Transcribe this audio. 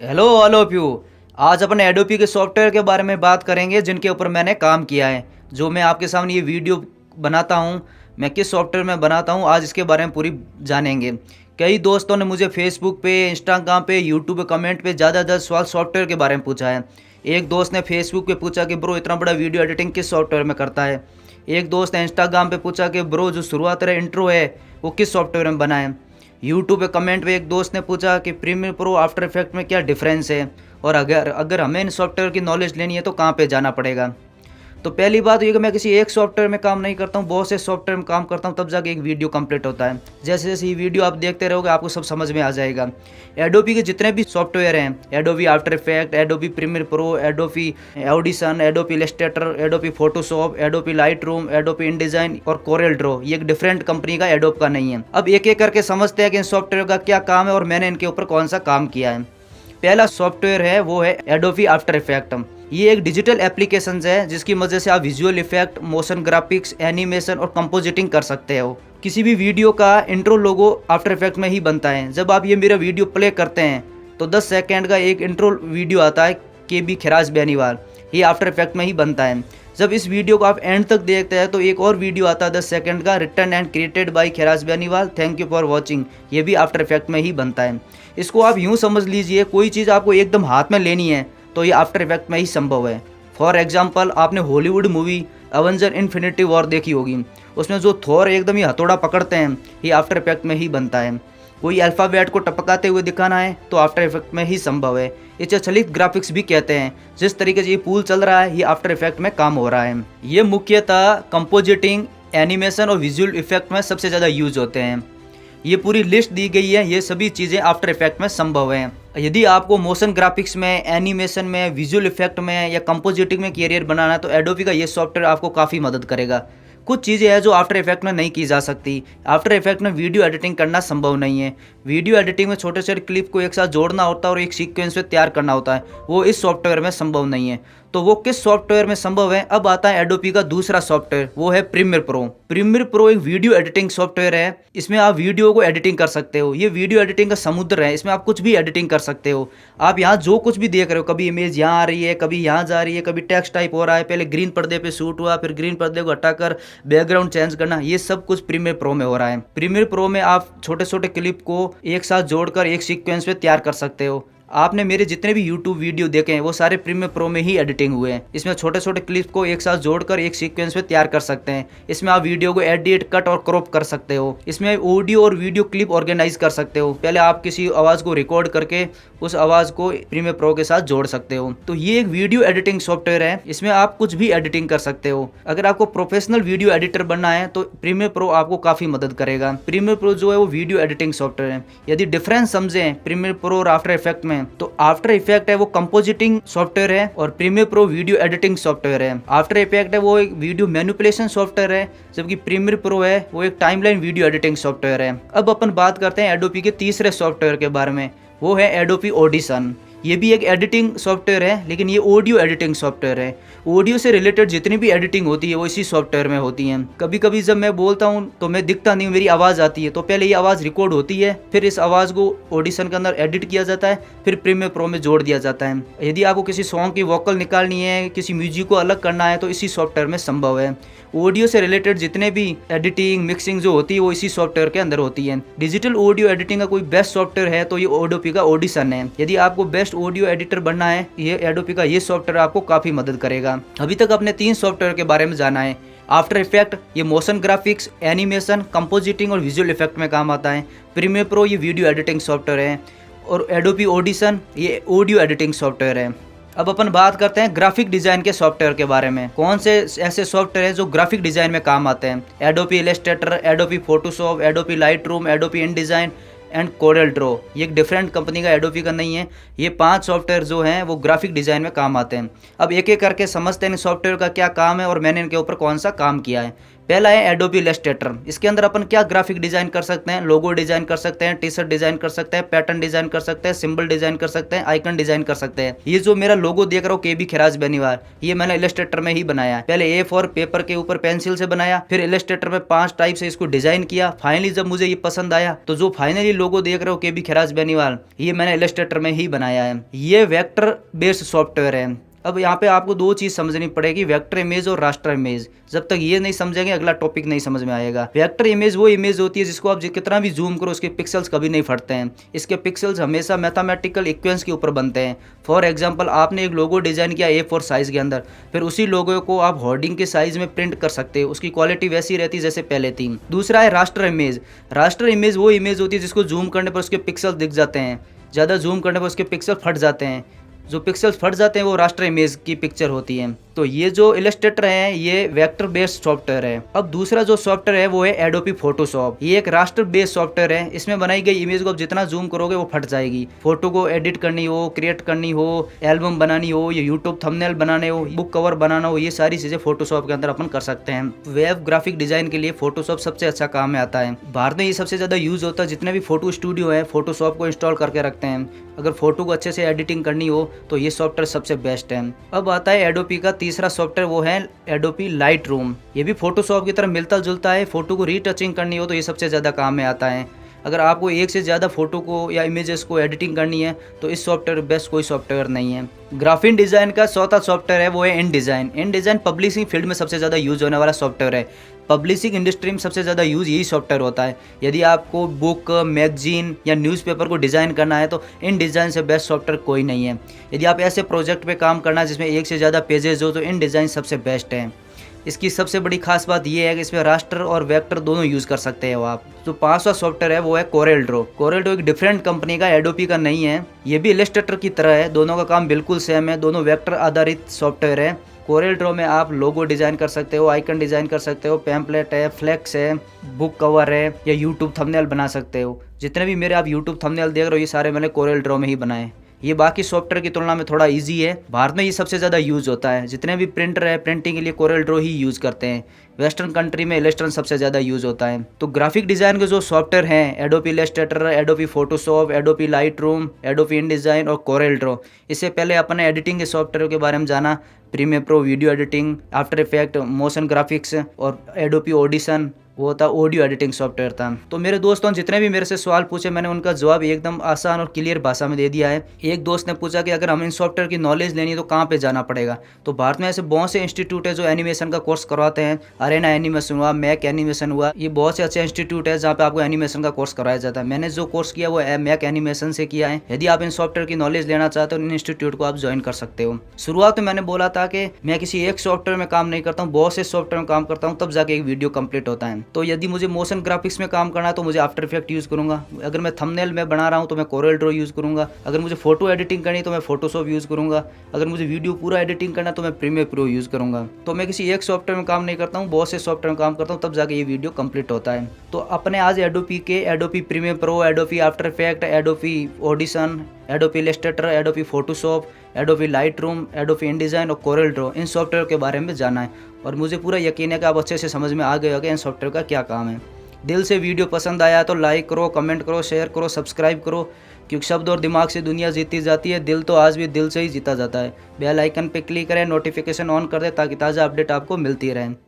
Hello all of you. आज अपन Adobe के software के बारे में बात करेंगे जिनके ऊपर मैंने काम किया है। जो मैं आपके सामने ये वीडियो बनाता हूँ, मैं किस सॉफ्टवेयर में बनाता हूँ, आज इसके बारे में पूरी जानेंगे। कई दोस्तों ने मुझे फेसबुक पे, इंस्टाग्राम पे, यूट्यूब पे कमेंट पे ज़्यादा सवाल सॉफ्टवेयर के बारे में पूछा है। एक दोस्त ने फेसबुक पे पूछा कि ब्रो इतना बड़ा वीडियो एडिटिंग किस सॉफ्टवेयर में करता है। एक दोस्त ने इंस्टाग्राम पे पूछा कि ब्रो जो शुरुआत रहा इंट्रो है वो किस सॉफ्टवेयर में बना है। यूट्यूब पे कमेंट पे एक दोस्त ने पूछा कि प्रीमियर प्रो आफ्टर इफेक्ट में क्या डिफरेंस है, और अगर अगर हमें इन सॉफ्टवेयर की नॉलेज लेनी है तो कहाँ पे जाना पड़ेगा। तो पहली बात ये कि मैं किसी एक सॉफ्टवेयर में काम नहीं करता हूँ, बहुत से सॉफ्टवेयर में काम करता हूँ, तब जाके एक वीडियो कंप्लीट होता है। जैसे जैसे ये वीडियो आप देखते रहोगे आपको सब समझ में आ जाएगा। एडोबी के जितने भी सॉफ्टवेयर हैं, Adobe After Effect, Adobe Premiere Pro, Adobe Audition, Adobe Illustrator, Adobe Photoshop, Adobe Lightroom, Adobe InDesign और कोरेल ड्रॉ, ये एक डिफरेंट कंपनी का एडोब का नहीं है। अब एक एक करके समझते हैं कि इन सॉफ्टवेयर का क्या काम है और मैंने इनके ऊपर कौन सा काम किया है। पहला सॉफ्टवेयर है वो है एडोबी आफ्टर इफेक्ट। ये एक डिजिटल एप्लीकेशन है जिसकी मदद से आप visual effect, motion graphics, animation और कंपोजिटिंग कर सकते हो। किसी भी वीडियो का इंट्रो लोगो आफ्टर इफेक्ट में ही बनता है। जब आप ये मेरा वीडियो प्ले करते हैं तो 10 सेकंड का एक इंट्रो वीडियो आता है के बी खिराज बेनीवाल, ये आफ्टर इफेक्ट में ही बनता है। जब इस वीडियो को आप एंड तक देखते हैं तो एक और वीडियो आता है 10 सेकंड का, written and created by Khiraj Beniwal, thank you for watching, ये भी आफ्टर इफेक्ट में ही बनता है। इसको आप यूँ समझ लीजिए, कोई चीज़ आपको एकदम हाथ में लेनी है तो ये आफ्टर इफेक्ट में ही संभव है। फॉर एग्जाम्पल, आपने Hollywood movie Avenger infinity war देखी होगी, उसमें जो थॉर एकदम ही हथौड़ा पकड़ते हैं ये आफ्टर इफेक्ट में ही बनता है। कोई अल्फ़ाबेट को टपकाते हुए दिखाना है तो आफ्टर इफेक्ट में ही संभव है। इसे चलित ग्राफिक्स भी कहते हैं। जिस तरीके से ये पूल चल रहा है ये आफ्टर इफेक्ट में काम हो रहा है। ये मुख्यतः कंपोजिटिंग, एनिमेशन और विजुअल इफेक्ट में सबसे ज़्यादा यूज होते हैं। ये पूरी लिस्ट दी गई है, ये सभी चीज़ें आफ्टर इफेक्ट में संभव हैं। यदि आपको मोशन ग्राफिक्स में, एनिमेशन में, विजुअल इफेक्ट में या कंपोजिटिंग में कैरियर बनाना है तो एडोबी का ये सॉफ्टवेयर आपको काफ़ी मदद करेगा। कुछ चीज़ें हैं जो आफ्टर इफेक्ट में नहीं की जा सकती। आफ्टर इफेक्ट में वीडियो एडिटिंग करना संभव नहीं है। वीडियो एडिटिंग में छोटे छोटे क्लिप को एक साथ जोड़ना होता है और एक सीक्वेंस में तैयार करना होता है, वो इस सॉफ्टवेयर में संभव नहीं है। तो वो किस सॉफ्टवेयर में संभव है? अब आता है एडोबी का दूसरा सॉफ्टवेयर, वो है प्रीमियर प्रो। प्रीमियर प्रो एक वीडियो एडिटिंग सॉफ्टवेयर है। इसमें आप वीडियो को एडिटिंग कर सकते हो। ये वीडियो एडिटिंग का समुद्र है, इसमें आप कुछ भी एडिटिंग कर सकते हो। आप यहाँ जो कुछ भी देख रहे हो, कभी इमेज यहाँ आ रही है, कभी यहाँ जा रही है, कभी टेक्स्ट टाइप हो रहा है, पहले ग्रीन पर्दे पे शूट हुआ, फिर ग्रीन पर्दे को हटाकर बैकग्राउंड चेंज करना, ये सब कुछ प्रीमियर प्रो में हो रहा है। प्रीमियर प्रो में आप छोटे छोटे क्लिप को एक साथ जोड़कर एक सीक्वेंस में तैयार कर सकते हो। आपने मेरे जितने भी YouTube वीडियो देखे हैं वो सारे प्रीमियर प्रो में ही एडिटिंग हुए हैं। इसमें छोटे छोटे क्लिप्स को एक साथ जोड़कर एक सीक्वेंस में तैयार कर सकते हैं। इसमें आप वीडियो को एडिट, कट और क्रॉप कर सकते हो। इसमें ऑडियो और वीडियो क्लिप ऑर्गेनाइज कर सकते हो। पहले आप किसी आवाज़ को रिकॉर्ड करके उस आवाज़ को प्रीमियर प्रो के साथ जोड़ सकते हो। तो ये एक वीडियो एडिटिंग सॉफ्टवेयर है, इसमें आप कुछ भी एडिटिंग कर सकते हो। अगर आपको प्रोफेशनल वीडियो एडिटर बनना है तो प्रीमियर प्रो आपको काफ़ी मदद करेगा। प्रीमियर प्रो जो है वो वीडियो एडिटिंग सॉफ्टवेयर है। यदि डिफरेंस समझें प्रीमियर प्रो और आफ्टर इफेक्ट में, तो आफ्टर इफेक्ट है वो कंपोजिटिंग सॉफ्टवेयर है और Premiere Pro video editing software है। आफ्टर इफेक्ट है वो एक वीडियो मैनिपुलेशन सॉफ्टवेयर है, जबकि प्रीमियर प्रो है वो एक टाइमलाइन वीडियो एडिटिंग सॉफ्टवेयर है। अब अपन बात करते हैं एडोबी के तीसरे सॉफ्टवेयर के बारे में, वो है एडोबी ऑडिशन। ये भी एक एडिटिंग सॉफ्टवेयर है, लेकिन ये ऑडियो एडिटिंग सॉफ्टवेयर है। ऑडियो से रिलेटेड जितनी भी एडिटिंग होती है वो इसी सॉफ्टवेयर में होती है। कभी कभी जब मैं बोलता हूँ तो मैं दिखता नहीं हूँ, मेरी आवाज़ आती है, तो पहले ये आवाज़ रिकॉर्ड होती है, फिर इस आवाज़ को ऑडिशन के अंदर एडिट किया जाता है, फिर प्रीमियर प्रो में जोड़ दिया जाता है। यदि आपको किसी सॉन्ग की वोकल निकालनी है, किसी म्यूजिक को अलग करना है तो इसी सॉफ्टवेयर में संभव है। ऑडियो से रिलेटेड जितने भी एडिटिंग, मिक्सिंग जो होती है वो इसी सॉफ्टवेयर के अंदर होती है। डिजिटल ऑडियो एडिटिंग का कोई बेस्ट सॉफ्टवेयर है तो ये एडोबी का ऑडिशन है। यदि आपको बेस्ट ऑडियो एडिटर बनना है, ये एडोबी का ये सॉफ्टवेयर आपको काफ़ी मदद करेगा। अभी तक अपने 3 सॉफ्टवेयर के बारे में जाना है। आफ्टर इफेक्ट ये मोशन ग्राफिक्स, एनिमेशन, कंपोजिटिंग और विजुअल इफेक्ट में काम आता है। प्रीमियर प्रो ये वीडियो एडिटिंग सॉफ्टवेयर है और एडोबी ऑडिशन ये ऑडियो एडिटिंग सॉफ्टवेयर है। अब अपन बात करते हैं ग्राफिक डिज़ाइन के सॉफ्टवेयर के बारे में। कौन से ऐसे सॉफ्टवेयर हैं जो ग्राफिक डिज़ाइन में काम आते हैं? Adobe Illustrator, Adobe Photoshop, Adobe Lightroom, Adobe InDesign and Corel Draw. ये एक डिफरेंट कंपनी का, एडोबी का नहीं है। ये 5 सॉफ्टवेयर जो हैं वो ग्राफिक डिज़ाइन में काम आते हैं। अब एक एक करके समझते हैं इन सॉफ्टवेयर का क्या काम है और मैंने इनके ऊपर कौन सा काम किया है। पहला है एडोबी इलस्ट्रेटर। इसके अंदर अपन क्या ग्राफिक डिजाइन कर सकते हैं, लोगो डिजाइन कर सकते हैं, टी शर्ट डिजाइन कर सकते हैं, पैटर्न डिजाइन कर सकते हैं, सिंबल डिजाइन कर सकते हैं, आइकन डिजाइन कर सकते हैं। ये जो मेरा लोगो देख रहा हूँ केबी खिराज बेनीवाल, ये मैंने इलस्ट्रेटर में ही बनाया है। पहले A4 पेपर के ऊपर पेंसिल से बनाया, फिर इलस्ट्रेटर में 5 टाइप से इसको डिजाइन किया। फाइनली जब मुझे ये पसंद आया तो जो फाइनली लोगो देख रहे हो केबी खिराज बेनीवाल, ये मैंने इलस्ट्रेटर में ही बनाया है। ये वेक्टर बेस्ड सॉफ्टवेयर है। अब यहाँ पे आपको दो चीज समझनी पड़ेगी, वेक्टर इमेज और रास्टर इमेज। जब तक ये नहीं समझेंगे अगला टॉपिक नहीं समझ में आएगा। वेक्टर इमेज वो इमेज होती है जिसको आप कितना भी जूम करो उसके पिक्सल्स कभी नहीं फटते हैं। इसके पिक्सल्स हमेशा मैथमेटिकल इक्वेंस के ऊपर बनते हैं। फॉर एग्जांपल आपने एक लोगो डिजाइन किया A4 साइज के अंदर, फिर उसी लोगो को आप होर्डिंग के साइज में प्रिंट कर सकते हो, उसकी क्वालिटी वैसी रहती है जैसे पहले थी। दूसरा है रास्टर इमेज। रास्टर इमेज वो इमेज होती है जिसको जूम करने पर उसके पिक्सल दिख जाते हैं, ज़्यादा जूम करने पर उसके पिक्सल फट जाते हैं। जो पिक्सल्स फट जाते हैं वो रास्टर इमेज की पिक्चर होती है। तो ये जो इलस्ट्रेटर है ये वेक्टर बेस्ड सॉफ्टवेयर है। अब दूसरा जो सॉफ्टवेयर है वो है एडोबी फोटोशॉप। ये एक रास्टर बेस्ड सॉफ्टवेयर है। इसमें बनाई गई इमेज को आप जितना जूम करोगे वो फट जाएगी। फोटो को एडिट करनी हो, क्रिएट करनी हो, एल्बम बनानी हो, या यूट्यूब थंबनेल बनाने हो, बुक कवर बनाना हो, ये सारी चीजें फोटोशॉप के अंदर अपन कर सकते हैं। वेब ग्राफिक डिजाइन के लिए फोटोशॉप सबसे अच्छा काम में आता है। भारत में ये सबसे ज्यादा यूज होता है। जितने भी फोटो स्टूडियो है फोटोशॉप को इंस्टॉल करके रखते हैं। अगर फोटो को अच्छे से एडिटिंग करनी हो तो ये सॉफ्टवेयर सबसे बेस्ट है। अब आता है एडोबी का तीसरा सॉफ्टवेयर, वो है एडोबी लाइट रूम। ये भी फोटोशॉप की तरह मिलता जुलता है। फोटो को रीटचिंग करनी हो तो ये सबसे ज़्यादा काम में आता है। अगर आपको एक से ज़्यादा फोटो को या इमेजेस को एडिटिंग करनी है तो इस सॉफ्टवेयर बेस्ट कोई सॉफ्टवेयर नहीं है। ग्राफिक डिज़ाइन का चौथा सॉफ्टवेयर है वो है InDesign। InDesign पब्लिशिंग फील्ड में सबसे ज़्यादा यूज होने वाला सॉफ्टवेयर है। पब्लिशिंग इंडस्ट्री में सबसे ज़्यादा यूज़ यही सॉफ्टवेयर होता है। यदि आपको बुक, मैगजीन या न्यूज़पेपर को डिज़ाइन करना है तो InDesign से बेस्ट सॉफ्टवेयर कोई नहीं है। यदि आप ऐसे प्रोजेक्ट पे काम करना है जिसमें एक से ज़्यादा पेजेस हो तो InDesign सबसे बेस्ट है। इसकी सबसे बड़ी खास बात यह है कि इसमें रास्टर और वेक्टर दोनों यूज़ कर सकते हो आप। जो पांचवा सॉफ्टवेयर है वो है कोरेल ड्रॉ। कोरेल ड्रॉ एक डिफरेंट कंपनी का, एडोबी का नहीं है। ये भी इलस्ट्रेटर की तरह है, दोनों का काम बिल्कुल सेम है। दोनों वेक्टर आधारित सॉफ्टवेयर है। कोरेल ड्रॉ में आप लोगो डिज़ाइन कर सकते हो, आइकन डिज़ाइन कर सकते हो, पैम्पलेट है, फ्लेक्स है, बुक कवर है, या यूट्यूब थंबनेल बना सकते हो। जितने भी मेरे आप यूट्यूब थंबनेल देख रहे हो ये सारे मैंने कोरेल ड्रॉ में ही बनाए। ये बाकी सॉफ्टवेयर की तुलना में थोड़ा इजी है। भारत में ये सबसे ज़्यादा यूज़ होता है। जितने भी प्रिंटर है प्रिंटिंग के लिए कोरेल ड्रॉ ही यूज़ करते हैं। वेस्टर्न कंट्री में इलस्ट्रेटर सबसे ज़्यादा यूज़ होता है। तो ग्राफिक डिज़ाइन के जो सॉफ्टवेयर हैं Adobe Illustrator, Adobe Photoshop, Adobe Lightroom, Adobe InDesign और कोरेल ड्रॉ। इससे पहले अपने एडिटिंग के सॉफ्टवेयर के बारे में जाना, Premiere Pro video editing, After Effect, motion graphics और एडोबी ऑडिशन, वो था ऑडियो एडिटिंग सॉफ्टवेयर था। तो मेरे दोस्तों जितने भी मेरे से सवाल पूछे मैंने उनका जवाब एकदम आसान और क्लियर भाषा में दे दिया है। एक दोस्त ने पूछा कि अगर हम इन सॉफ्टवेयर की नॉलेज लेनी है तो कहाँ पे जाना पड़ेगा। तो भारत में ऐसे बहुत से इंस्टीट्यूट है जो एनिमेशन का कोर्स करवाते हैं। अरेना एनिमेशन हुआ, मैक एनिमेशन हुआ, ये बहुत से अच्छे इंस्टीट्यूट है जहाँ पे आपको एनिमेशन का कोर्स करवाया जाता है। मैंने जो कोर्स किया वो मैक एनिमेशन से किया है। यदि आप इन सॉफ्टवेयर की नॉलेज लेना चाहते हो इन इंस्टीट्यूट को आप ज्वाइन कर सकते हो। शुरुआत में मैंने बोला था कि मैं किसी एक सॉफ्टवेयर में काम नहीं करता हूँ, बहुत से सॉफ्टवेयर में काम करता हूँ, तब जाके एक वीडियो कंप्लीट होता है। तो यदि मुझे मोशन ग्राफिक्स में काम करना है तो मुझे आफ्टर इफेक्ट यूज करूंगा। अगर मैं थंबनेल में बना रहा हूं तो मैं कोरेल ड्रॉ यूज करूंगा। अगर मुझे फोटो एडिटिंग करनी है तो मैं फोटोशॉप यूज करूंगा। अगर मुझे वीडियो पूरा एडिटिंग करना है तो मैं प्रीमियर प्रो यूज करूंगा। तो मैं किसी एक सॉफ्टवेयर में काम नहीं करता हूं, बहुत से सॉफ्टवेयर में काम करता हूं, तब जाके ये वीडियो कंप्लीट होता है। तो अपने आज एडोबी के Adobe Premiere Pro, Adobe After Effect, Adobe Audition, Adobe Illustrator, Adobe Photoshop, Adobe Lightroom, Adobe InDesign और कोरेल ड्रॉ, इन सॉफ्टवेयर के बारे में जाना है। और मुझे पूरा यकीन है कि आप अच्छे से समझ में आ गए होंगे इन सॉफ्टवेयर का क्या काम है। दिल से वीडियो पसंद आया तो लाइक करो, कमेंट करो, शेयर करो, सब्सक्राइब करो, क्योंकि शब्द और दिमाग से दुनिया जीती जाती है, दिल तो आज भी दिल से ही जीता जाता है। बेल आइकन पे क्लिक करें, नोटिफिकेशन ऑन कर दें ताकि ताज़ा अपडेट आपको मिलती रहे।